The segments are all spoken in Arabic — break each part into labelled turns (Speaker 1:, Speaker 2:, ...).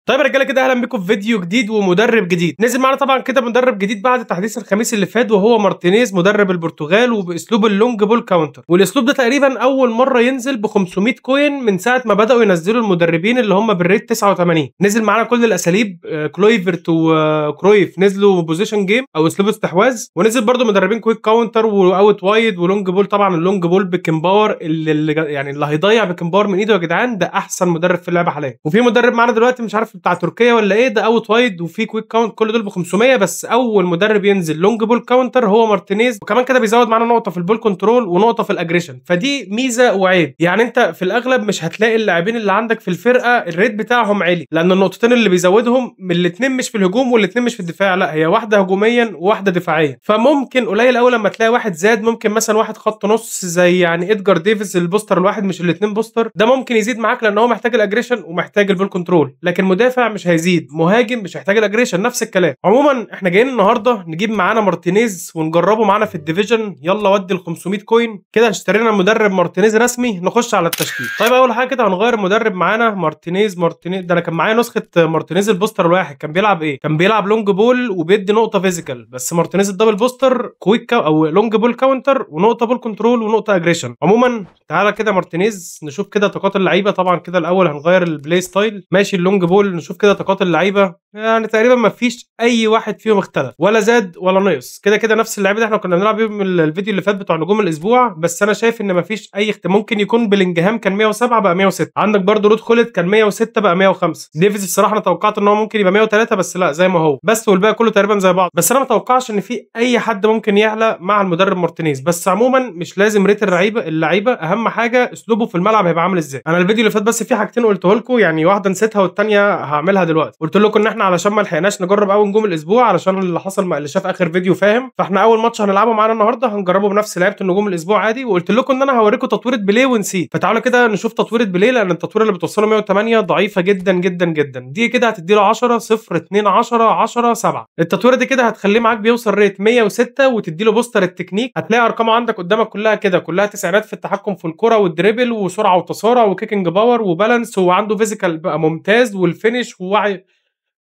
Speaker 1: طيب يا رجاله كده اهلا بكم في فيديو جديد ومدرب جديد. نزل معانا طبعا كده مدرب جديد بعد تحديث الخميس اللي فات، وهو مارتينيز مدرب البرتغال وباسلوب اللونج بول كاونتر. والاسلوب ده تقريبا اول مره ينزل ب 500 كوين من ساعه ما بداوا ينزلوا المدربين اللي هم بالريت 89. نزل معانا كل الاساليب، كلويفرت وكرويف نزلوا بوزيشن جيم او اسلوب استحواذ، ونزل برده مدربين كويك كاونتر واوت وايد ولونج بول. طبعا اللونج بول بكن باور اللي هيضيع بكن باور من ايده يا جدعان، ده احسن مدرب في اللعبه حاليا. وفي مدرب معانا دلوقتي مش عارف بتاع تركيا ولا ايه، ده اوت وايد وفي كويك كاونت، كل دول ب 500. بس اول مدرب ينزل لونج بول كاونتر هو مارتينيز، وكمان كده بيزود معانا نقطه في البول كنترول ونقطه في الاجريشن، فدي ميزه وعيب. يعني انت في الاغلب مش هتلاقي اللاعبين اللي عندك في الفرقه الريت بتاعهم عالي، لان النقطتين اللي بيزودهم من الاثنين مش في الهجوم والاثنين مش في الدفاع، لا هي واحده هجوميا وواحده دفاعيا. فممكن قليل قوي لما تلاقي واحد زاد، ممكن مثلا واحد خط نص زي يعني ادجار ديفيس البوستر الواحد مش الاثنين بوستر، ده ممكن يزيد معاك لان هو محتاج الاجريشن ومحتاج البول كنترول. لكن مدافع مش هيزيد، مهاجم مش هيحتاج الاجريشن، نفس الكلام. عموما احنا جايين النهارده نجيب معانا مارتينيز ونجربه معانا في الديفيجن. يلا ودي ال 500 كوين كده، اشترينا مدرب مارتينيز رسمي، نخش على التشكيل. طيب اول حاجه كده هنغير المدرب معانا مارتينيز ده انا كان معايا نسخه مارتينيز البوستر الواحد، كان بيلعب ايه؟ كان بيلعب لونج بول وبيدي نقطه فيزيكال، بس مارتينيز الدبل بوستر كويك او لونج بول كاونتر ونقطه بول كنترول ونقطه اجريشن. عموما تعالى كده مارتينيز نشوف كده طاقات اللعيبه. طبعا كده الاول هنغير البلاي ستايل، ماشي اللونج بول نشوف كده طاقات اللعيبه، يعني تقريبا ما فيش اي واحد فيهم اختلف ولا زاد ولا نقص، كده كده نفس اللعيبه اللي احنا كنا بنلعب بيهم الفيديو اللي فات بتوع نجوم الاسبوع. بس انا شايف ان ما فيش اي ممكن يكون بلينجهام كان 107 بقى 106، عندك برضو رود خولت كان 106 بقى 105، ديفيز الصراحه انا توقعت ان هو ممكن يبقى 103 بس لا زي ما هو بس، والباقي كله تقريبا زي بعض. بس انا ما توقعش ان في اي حد ممكن يعلى مع المدرب مارتينيز. بس عموما مش لازم ريت اللعيبه اهم حاجه اسلوبه في الملعب هيبقى عامل ازاي. انا الفيديو اللي فات بس في حاجتين قلته لكم، يعني واحده نسيتها والثانيه هعملها دلوقتي. قلت لكم ان احنا علشان ما لحقناش نجرب اول نجوم الاسبوع علشان اللي حصل اللي شاف اخر فيديو فاهم، فاحنا اول ماتش هنلعبه معانا النهارده هنجربه بنفس لعيبه النجوم الاسبوع عادي. وقلت لكم ان انا هوريكم تطويره بيليه ونسيت، فتعالوا كده نشوف تطويره بيليه، لان التطويره اللي بتوصله 108 ضعيفه جدا جدا جدا. دي كده هتدي له 10 0 2 10 10 7. التطويره دي كده هتخليه معاك بيوصل ريت 106 وتدي له بوستر التكنيك. هتلاقي ارقامه عندك قدامك كلها كده، كلها تسعينات في التحكم في الكره والدريبل وسرعه وتسارع وكيكنج باور وبالانس، وعنده فيزيكال بقى ممتاز والفينش ووعي.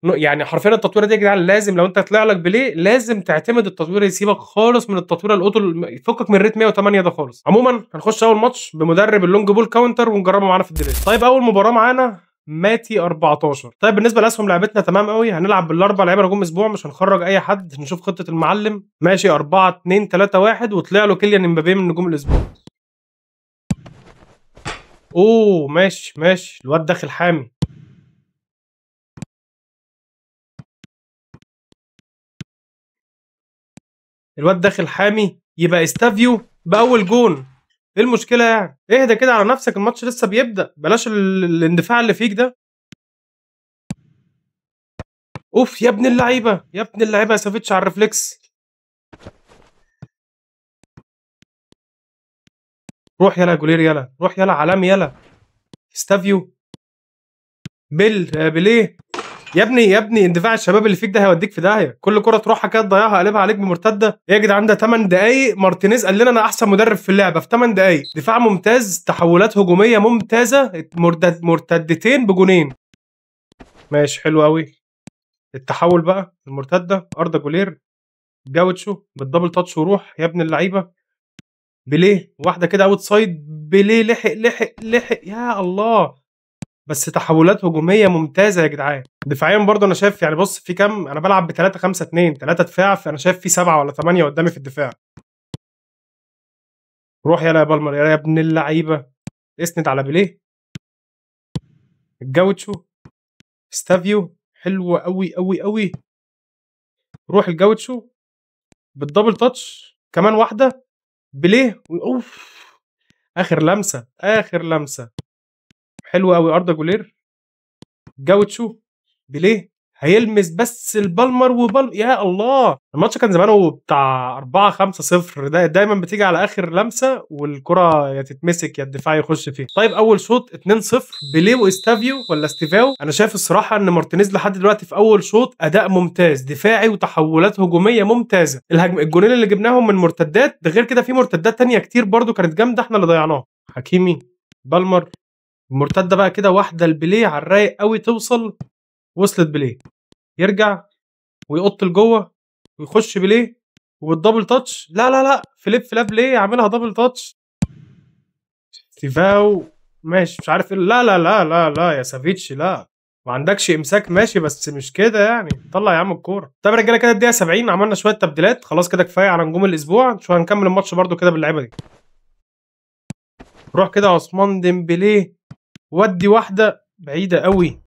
Speaker 1: يعني حرفيا التطويره دي يا جدعان لازم لو انت طلع لك بليه لازم تعتمد التطوير، يسيبك خالص من التطويره الاوتو، يفكك من ريت 108 ده خالص. عموما هنخش اول ماتش بمدرب اللونج بول كاونتر ونجربه معانا في الديلي. طيب اول مباراه معانا ماتي 14. طيب بالنسبه لاسهم لعبتنا تمام قوي، هنلعب بالاربع لعيبه نجوم اسبوع، مش هنخرج اي حد. نشوف خطه المعلم، ماشي 4 2 3 1 وطلع له كيليان امبابي من نجوم الاسبوع. اوه ماشي ماشي، الواد داخل حامي. الواد داخل حامي، يبقى استافيو باول جون. ايه المشكله يعني؟ اهدى كده على نفسك، الماتش لسه بيبدا، بلاش الاندفاع اللي فيك ده. اوف يا ابن اللعيبه يا ابن اللعيبه يا سافيتش على الريفلكس. روح يلا يا جولير، يلا روح يلا عالمي يلا. استافيو بيليه يا ابني يا ابني، اندفاع الشباب اللي فيك ده هيوديك في داهيه، كل كره تروحها كده تضيعها قلبها عليك بمرتده. ايه يا جدعان ده 8 دقايق مارتينيز قال لنا انا احسن مدرب في اللعبه في 8 دقايق، دفاع ممتاز، تحولات هجوميه ممتازه، مرتدتين بجونين. ماشي حلو قوي. التحول بقى المرتده، اردا جولير جاوتشو بالدبل تاتش وروح يا ابن اللعيبه. بيليه واحده كده اوت سايد، بيليه لحق يا الله. بس تحولات هجوميه ممتازه يا جدعان. دفاعيا برضه انا شايف، يعني بص في كام، انا بلعب ب 3 5 2 3 دفاع، فانا شايف في 7 ولا 8 قدامي في الدفاع. روح يلا يا بالمر يا ابن اللعيبه، اسند على بيليه. الجاوتشو ستافيو حلو قوي قوي قوي. روح الجاوتشو بالدبل تاتش كمان واحده. بيليه اوف، اخر لمسه اخر لمسه. حلو قوي اردا جولير جاوتشو بيليه هيلمس بس البالمر يا الله. الماتش كان زمانه بتاع 4 5 0، دايما بتيجي على اخر لمسه والكره يا تتمسك يا الدفاع يخش فيه. طيب اول شوط 2 0 بيليه واستافيو ولا استيفاو. انا شايف الصراحه ان مارتينيز لحد دلوقتي في اول شوط اداء ممتاز، دفاعي وتحولات هجوميه ممتازه. الجونين اللي جبناهم من مرتدات، ده غير كده في مرتدات تانية كتير برده كانت جامده احنا اللي ضيعناها. حكيمي بالمر المرتده بقى كده واحده البيليه على الرايق قوي توصل وصلت بليه، يرجع ويقط لجوه ويخش بليه والدبل تاتش. لا لا لا، فليب فلاب ليه عاملها دبل تاتش؟ ستيفاو ماشي، مش عارف ايه. لا لا لا لا لا يا سافيتش، لا ما عندكش امساك ماشي، بس مش كده يعني. طلع يا عم الكوره. طب يا رجاله كده الدقيقه 70 عملنا شويه تبديلات، خلاص كده كفايه على نجوم الاسبوع. شو هنكمل الماتش برده كده باللعيبه دي. روح كده عثمان ديمبلي، ودي واحده بعيده قوي.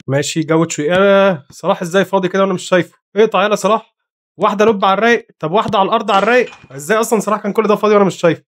Speaker 1: ماشي جوتشو. يا صلاح ازاي فاضي كده وانا مش شايفه؟ اقطع يلا صلاح. واحده لب على الرايق. طب واحده على الارض على الرايق. ازاي اصلا صلاح كان كل ده فاضي وانا مش شايفه؟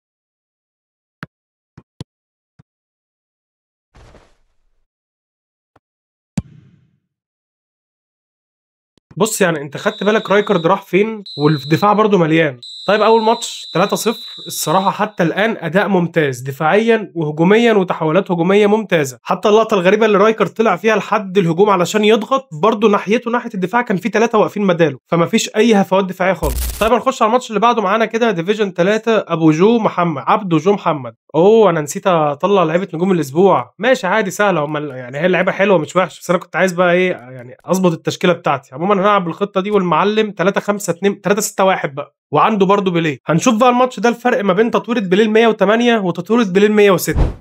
Speaker 1: بص يعني انت خدت بالك رايكارد راح فين، والدفاع برضو مليان. طيب اول ماتش 3-0 الصراحه حتى الان اداء ممتاز دفاعيا وهجوميا وتحولات هجوميه ممتازه. حتى اللقطه الغريبه اللي رايكارد طلع فيها لحد الهجوم علشان يضغط برضو ناحيته ناحيه الدفاع كان في 3 واقفين بداله، فما فيش اي هفوات دفاعيه خالص. طيب هنخش على الماتش اللي بعده معانا كده ديفيجن 3 ابو جو محمد عبده جو محمد. اوه انا نسيت اطلع لعيبه نجوم الاسبوع. ماشي عادي سهله، هم يعني هي اللعيبه حلوه مش وحش، بس انا كنت عايز بقى ايه يعني اظبط التشكيله بتاعتي. عموما هنلعب بالخطه دي، والمعلم 3 5 2 3 6 1 بقى، وعنده برضو بيليه. هنشوف بقى الماتش ده الفرق ما بين تطويره بيليه 108 وتطويره بيليه 106.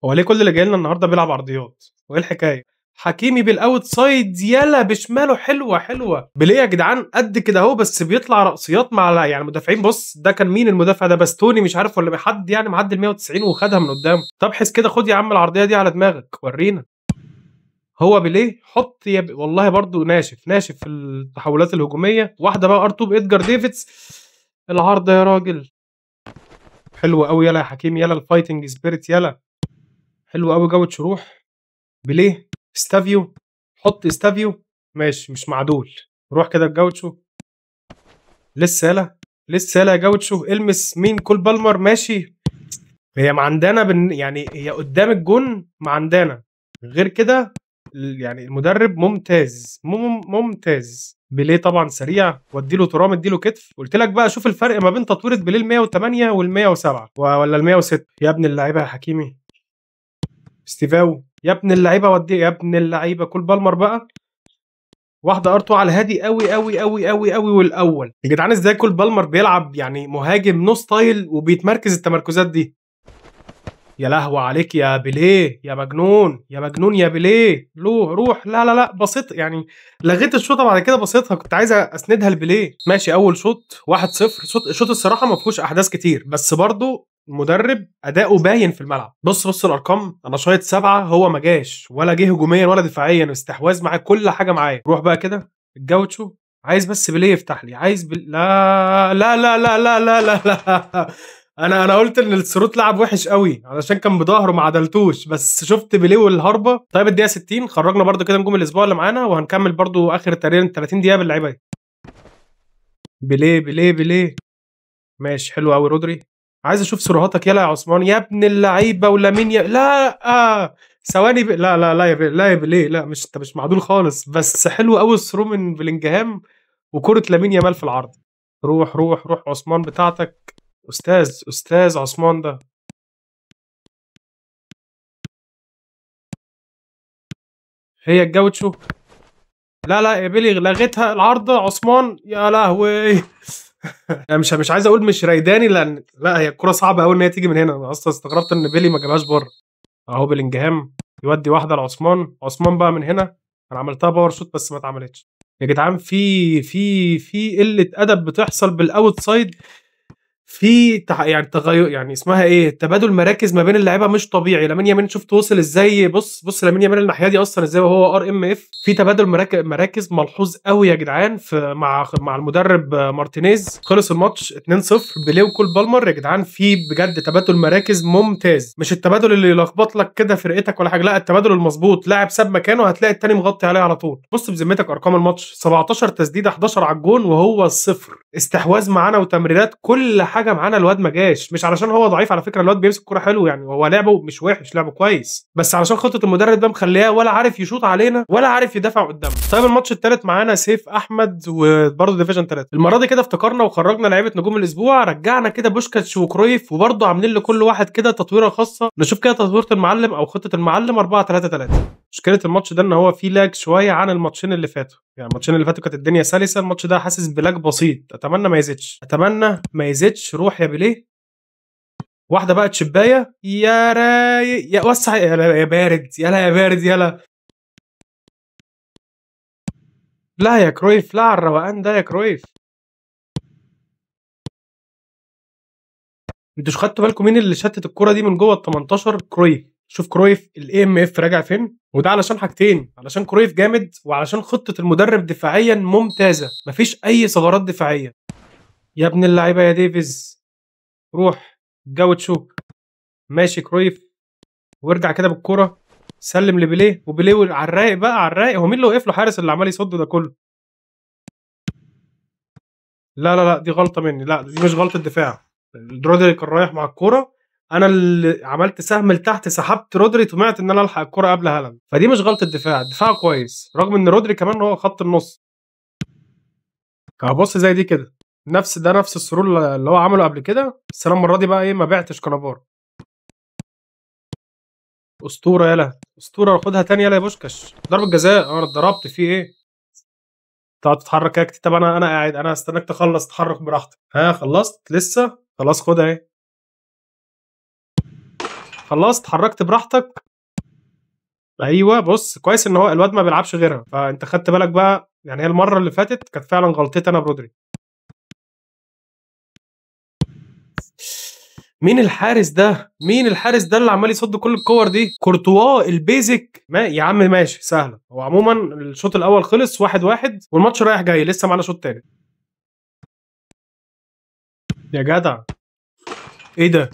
Speaker 1: هو ليه كل اللي جاي لنا النهارده بيلعب عرضيات؟ وايه الحكايه؟ حكيمي بالاوت سايد، يلا بشماله حلوه حلوه. بيليه يا جدعان قد كده اهو، بس بيطلع رأسيات مع يعني مدافعين. بص ده كان مين المدافع ده؟ باستوني مش عارف ولا حد يعني معدي ال 190 وخدها من قدامه. طب حس كده، خد يا عم العرضيه دي على دماغك ورينا. هو بيليه حط والله برضو ناشف ناشف في التحولات الهجوميه. واحده بقى ار2 بادجار ديفيدز. العرض يا راجل حلو قوي. يلا يا حكيم يلا، الفايتنج سبيريت يلا. حلو قوي جوه روح. بيليه استافيو، حط استافيو. ماشي مش معدول. روح كده الجوتشو. لسه يلا، لسه يلا يا جوتشو. المس مين؟ كول بالمر. ماشي هي معندنا يعني هي قدام الجون معندنا، غير كده يعني المدرب ممتاز ممتاز. بيليه طبعا سريع، واديله ترام اديله كتف. قلت لك بقى شوف الفرق ما بين تطويره بيليه ال 108 وال 107 ولا ال 106. يا ابن اللعيبه يا حكيمي. ستيفاو يا ابن اللعيبه، ودي يا ابن اللعيبه. كول بالمر بقى. واحده ار2 على هادي قوي قوي قوي قوي قوي. والاول يا جدعان ازاي كول بالمر بيلعب يعني مهاجم نو ستايل وبيتمركز التمركزات دي؟ يا لهوي عليك يا بيليه يا مجنون يا مجنون يا بيليه. له روح. لا لا لا بسيط يعني. لغيت الشوطه بعد كده بسيطها، كنت عايز اسندها لبيليه. ماشي اول شوط 1-0. شوط الصراحه ما فيهوش احداث كتير، بس برضه المدرب اداؤه باين في الملعب. بص بص الارقام، انا شايط 7 هو ما جاش ولا جه هجوميا ولا دفاعيا، استحواذ معاه كل حاجه معايا. روح بقى كده الجوتشو. عايز بس بيليه يفتح لي. عايز لا لا لا لا لا لا لا لا. انا قلت ان السروت لعب وحش قوي علشان كان بظهره ما عدلتوش، بس شفت بيليه والهربه. طيب الدقيقه 60 خرجنا برده كده نجوم الاسبوع اللي معانا، وهنكمل برده اخر تقريبا 30 دقيقه باللعيبه دي. بيليه بيليه بيليه. ماشي حلو قوي رودري. عايز اشوف سروهاتك يلا يا عثمان يا ابن اللعيبه. ولا مين لا ثواني لا لا لا يا بيليه لا يا بيليه لا، مش انت مش معدول خالص، بس حلو قوي الثرو من بلينجهام وكره لامين يامال في العرض. روح روح روح عثمان بتاعتك. استاذ عثمان ده. هي الجوتشو. لا لا يا بيلي لغيتها العارضة عثمان يا لهوي. انا مش عايز اقول مش رايداني، لان لا هي الكرة صعبة قوي ان هي تيجي من هنا. انا اصلا استغربت ان بيلي ما جابهاش بره. اهو بلينجهام يودي واحدة لعثمان. عثمان بقى من هنا. انا عملتها باور شوت بس ما اتعملتش. يا جدعان في قلة ادب بتحصل بالاوت سايد. في يعني تغير يعني اسمها ايه، تبادل مراكز ما بين اللعيبه مش طبيعي. لامين يامال شفت وصل ازاي؟ بص بص لامين يامال الناحيه دي اصلا ازاي وهو RMF. في تبادل مراكز ملحوظ قوي يا جدعان في مع المدرب مارتينيز. خلص الماتش 2-0. بيليه وكول بالمر يا جدعان في بجد تبادل مراكز ممتاز، مش التبادل اللي يلخبط لك كده فرقتك ولا حاجه، لا التبادل المظبوط. لاعب ساب مكانه هتلاقي التاني مغطي عليه على طول. بص بذمتك ارقام الماتش 17 تسديده 11 على الجون وهو الصفر. استحواذ معانا وتمريرات كل حاجه معانا. الواد ما جاش مش علشان هو ضعيف على فكره، الواد بيمسك كوره حلو يعني، هو لعبه مش وحش لعبه كويس، بس علشان خطه المدرب ده مخلياه ولا عارف يشوط علينا ولا عارف يدافع قدامنا. طيب الماتش الثالث معانا سيف احمد وبرضه ديفيجن 3. المره دي كده افتكرنا وخرجنا لعيبه نجوم الاسبوع، رجعنا كده بوشكاتش وكرويف، وبرضه عاملين لكل واحد كده تطويره خاصه. نشوف كده تطويره المعلم او خطه المعلم 4-3-3. مشكله الماتش ده ان هو فيه لاج شويه عن الماتشين اللي فاتوا، يعني الماتشين اللي فاتوا كانت الدنيا سلسه، الماتش ده حاسس بلاج بسيط. اتمنى ما يزيدش، اتمنى ما يزيدش. روح يا بيليه، واحده بقى تشبايه يا رايق يا وسع يا بارد، يلا يا بارد يلا. لا يا كرويف، لا على الروقان ده يا كرويف. انتوا خدتوا بالكم مين اللي شتت الكرة دي من جوه ال 18؟ كرويف. شوف كرويف الاي ام اف راجع فين، وده علشان حاجتين، علشان كرويف جامد وعلشان خطة المدرب دفاعيا ممتازة، مفيش اي ثغرات دفاعية. يا ابن اللعيبة يا ديفيز، روح جو تشوك. ماشي كرويف، وارجع كده بالكرة، سلم لبيليه، وبيليه على الرايق بقى، على الرايق. هو مين اللي وقف له حارس اللي عمال يصد ده كله؟ لا لا لا، دي غلطة مني، لا دي مش غلطة دفاع. رودري كان رايح مع الكورة، انا اللي عملت سهم لتحت، سحبت رودري، طمعت ان انا الحق الكرة قبل هالاند، فدي مش غلطة دفاع. الدفاع كويس رغم ان رودري كمان هو خط النص. هبص زي دي كده، نفس السرور اللي هو عمله قبل كده، بس انا المرة دي بقى ايه، ما بعتش كنافار. اسطورة يلا، اسطورة. خدها تاني يلا يا بوشكاش. ضربة جزاء، انا اتضربت فيه ايه؟ تقعد تتحرك كده كتير. طب انا قاعد، انا هستناك تخلص، تتحرك براحتك. ها خلصت لسه؟ خلاص خدها اهي. خلاص اتحركت براحتك. ايوه بص، كويس ان هو الواد ما بيلعبش غيرها، فانت خدت بالك بقى. يعني هي المره اللي فاتت كانت فعلا غلطتي انا برودري. مين الحارس ده؟ مين الحارس ده اللي عمال يصد كل الكور دي؟ كورتوا البيزك. ما يا عم ماشي سهله. هو عموما الشوط الاول خلص 1-1 والماتش رايح جاي، لسه معانا شوط تاني. يا جدع ايه ده؟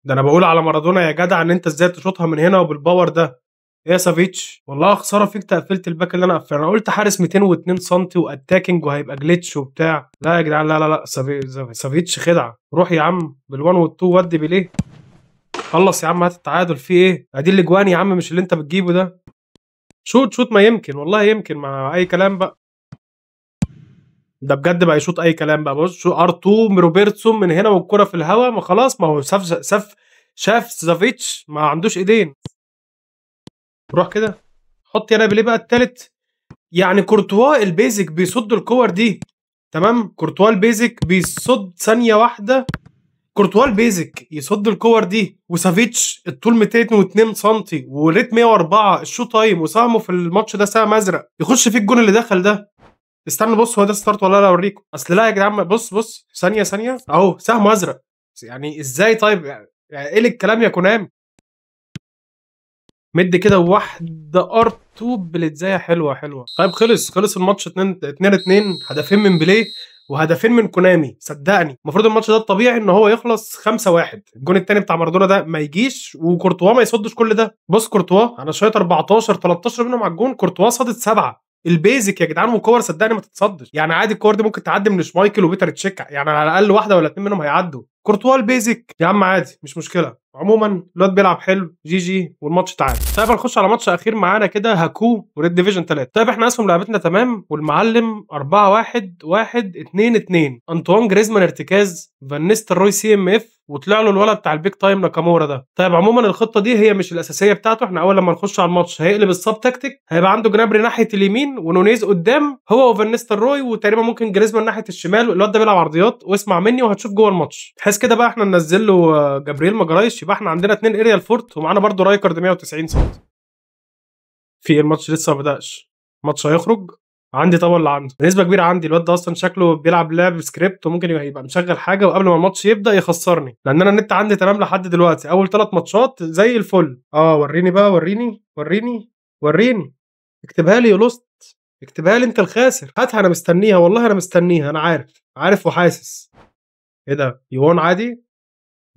Speaker 1: ده انا بقول على مارادونا يا جدع، ان انت ازاي تشوطها من هنا وبالباور ده؟ ايه يا سافيتش، والله خساره فيك تقفلت الباك اللي انا قفلته. انا قلت حارس 202 سم واتاكينج وهيبقى جليتش وبتاع. لا يا جدعان، لا لا لا، سافيتش خدعه. روح يا عم بالوان والتو، ودي بليه. خلص يا عم، هات التعادل. في ايه؟ ادي الاجوان يا عم، مش اللي انت بتجيبه ده. شوت شوت، ما يمكن والله يمكن، مع اي كلام بقى. ده بجد بقى يشوط اي كلام بقى. بص شو ار2 روبرتسون من هنا والكره في الهواء، ما خلاص، ما هو شاف سافيتش ما عندوش ايدين. روح كده، حط يا بيليه بقى التالت. يعني كورتوا البيزك بيصد الكور دي، تمام. كورتوا البيزك بيصد ثانيه واحده. كورتوا البيزك يصد الكور دي، وسافيتش الطول 202 سم وريت 104 الشو تايم، وساهمه في الماتش ده سهم ازرق، يخش فيه الجون اللي دخل ده. استنى بص، هو ده ستارت ولا لا؟ اوريكم. اصل لا يا جدعان، بص ثانيه اهو سهم ازرق. يعني ازاي طيب؟ يعني ايه الكلام يا كونام؟ مد كده واحده ار2 بلتزايه حلوه حلوه. طيب خلص الماتش 2-2، هدفين من بيليه وهدفين من كونامي. صدقني المفروض الماتش ده الطبيعي ان هو يخلص 5-1. الجون الثاني بتاع مارادونا ده ما يجيش، وكورتوا ما يصدش كل ده. بص كورتوا انا شايط 14 13 منهم على الجون، كورتوا صادت 7. البيزك يا جدعان، وكور صدقني ما تتصدش. يعني عادي الكور دي ممكن تعدي من شمايكل وبيتر تشيك، يعني على الاقل واحده ولا اتنين منهم هيعدوا. كورتوا البيزك يا عم عادي، مش مشكله. عموما الواد بيلعب حلو، جي جي، والماتش تعادل. طيب هنخش على ماتش اخير معانا كده، هاكو وريد ديفيجن 3. طيب احنا اسهم لعبتنا تمام، والمعلم 4-1-1-2-2. انطوان جريزمان ارتكاز، فان نيستلروي سي ام اف، وطلع له الولد بتاع البيك تايم ناكامورا ده. طيب عموما الخطه دي هي مش الاساسيه بتاعته. احنا اول لما نخش على الماتش هيقلب السب تكتيك، هيبقى عنده جنابري ناحيه اليمين ونونيز قدام، هو وفان نيستلروي، وتقريبا ممكن جريزمان ناحيه الشمال. الواد ده بيلعب عرضيات، واسمع مني وهتشوف جوه الماتش. تحس كده بقى احنا ننزل له جابرييل ماجرايش، يبقى احنا عندنا 2 اريال فورت، ومعانا برده رايكارد 190 سم. في الماتش لسه ما بداش، الماتش هيخرج. عندي طبعا اللي عنده بنسبه كبيره، عندي الواد ده اصلا شكله بيلعب لعب سكريبت، وممكن يبقى مشغل حاجه وقبل ما الماتش يبدا يخسرني، لان انا النت عندي تمام لحد دلوقتي. اول 3 ماتشات زي الفل. وريني بقى، وريني. اكتبها لي يا لوست، اكتبها لي انت الخاسر. هاتها، انا مستنيها والله، انا مستنيها. انا عارف وحاسس. ايه ده؟ يوان عادي؟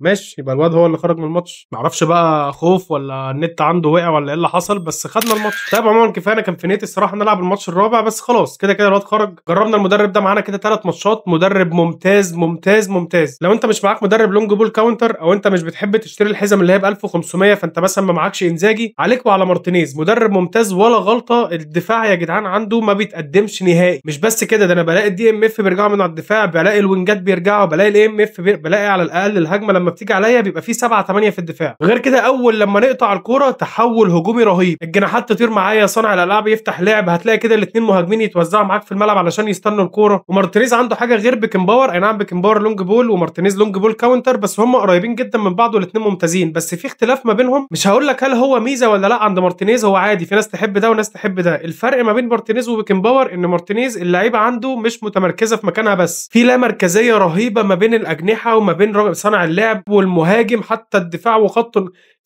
Speaker 1: ماشي، يبقى الواد هو اللي خرج من الماتش. معرفش بقى خوف ولا النت عنده وقع ولا ايه اللي حصل، بس خدنا الماتش. طيب عموما كفايه، انا كان في نيتي الصراحه نلعب الماتش الرابع، بس خلاص كده كده الواد خرج. جربنا المدرب ده معانا كده 3 ماتشات، مدرب ممتاز ممتاز ممتاز. لو انت مش معاك مدرب لونج بول كاونتر، او انت مش بتحب تشتري الحزم اللي هي ب 1500، فانت مثلا ما معكش انزاجي، عليك وعلى مارتينيز. مدرب ممتاز ولا غلطه. الدفاع يا جدعان عنده ما بيتقدمش نهائي. مش بس كده، ده انا بلاقي الدي ام اف بيرجعوا من على الدفاع، بلاقي الوينجات بيرجعوا، بلاقي الاي ام اف، بلاقي على الاقل الهجمه لما لما بتيجي عليا بيبقى فيه 7 8 في الدفاع. غير كده اول لما نقطع الكوره تحول هجومي رهيب، الجناحات تطير معايا، صانع الالعاب يفتح لعب، هتلاقي كده الاثنين مهاجمين يتوزعوا معاك في الملعب علشان يستنوا الكوره. ومارتينيز عنده حاجه غير بيكن باور، اي نعم بيكن باور لونج بول ومارتينيز لونج بول كاونتر، بس هم قريبين جدا من بعض والاثنين ممتازين، بس في اختلاف ما بينهم. مش هقول لك هل هو ميزه ولا لا عند مارتينيز، هو عادي، في ناس تحب ده وناس تحب ده. الفرق ما بين مارتينيز وبيكن باور ان مارتينيز اللعيبه عنده مش متمركزه في مكانها، بس في لا مركزيه رهيبه ما بين الاجنحه وما بين صانع اللعب والمهاجم، حتى الدفاع وخط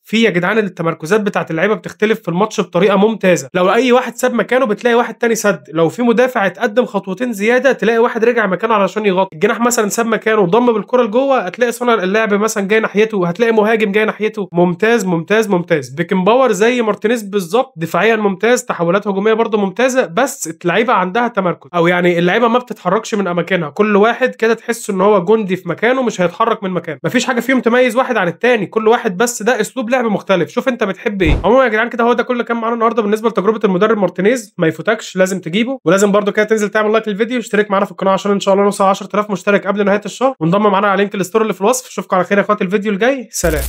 Speaker 1: في يا جدعان التمركزات بتاعت اللعيبه بتختلف في الماتش بطريقه ممتازه. لو اي واحد ساب مكانه بتلاقي واحد تاني سد، لو في مدافع اتقدم خطوتين زياده تلاقي واحد رجع مكانه علشان يغطي، الجناح مثلا ساب مكانه وضم بالكره لجوه هتلاقي صانع اللعب مثلا جاي ناحيته وهتلاقي مهاجم جاي ناحيته. ممتاز ممتاز ممتاز. بيكن باور زي مارتينيز بالظبط، دفاعيا ممتاز، تحولات هجوميه برده ممتازه، بس اللعيبه عندها تمركز، او يعني اللعيبه ما بتتحركش من اماكنها، كل واحد كده تحس ان هو جندي في مكانه مش هيتحرك من مكانه، مفيش حاجه فيهم تميز واحد عن التاني، كل واحد بس ده اسلوب لعب مختلف. شوف انت بتحب ايه. عموما يا جدعان كده هو ده كل اللي كان معانا النهارده بالنسبه لتجربه المدرب مارتينيز، ما يفوتكش، لازم تجيبه، ولازم برده كده تنزل تعمل لايك للفيديو، اشترك معانا في القناه عشان ان شاء الله نوصل 10000 مشترك قبل نهايه الشهر، وانضم معانا على لينك الستور اللي في الوصف. اشوفكم على خير يا اخواتي الفيديو الجاي، سلام.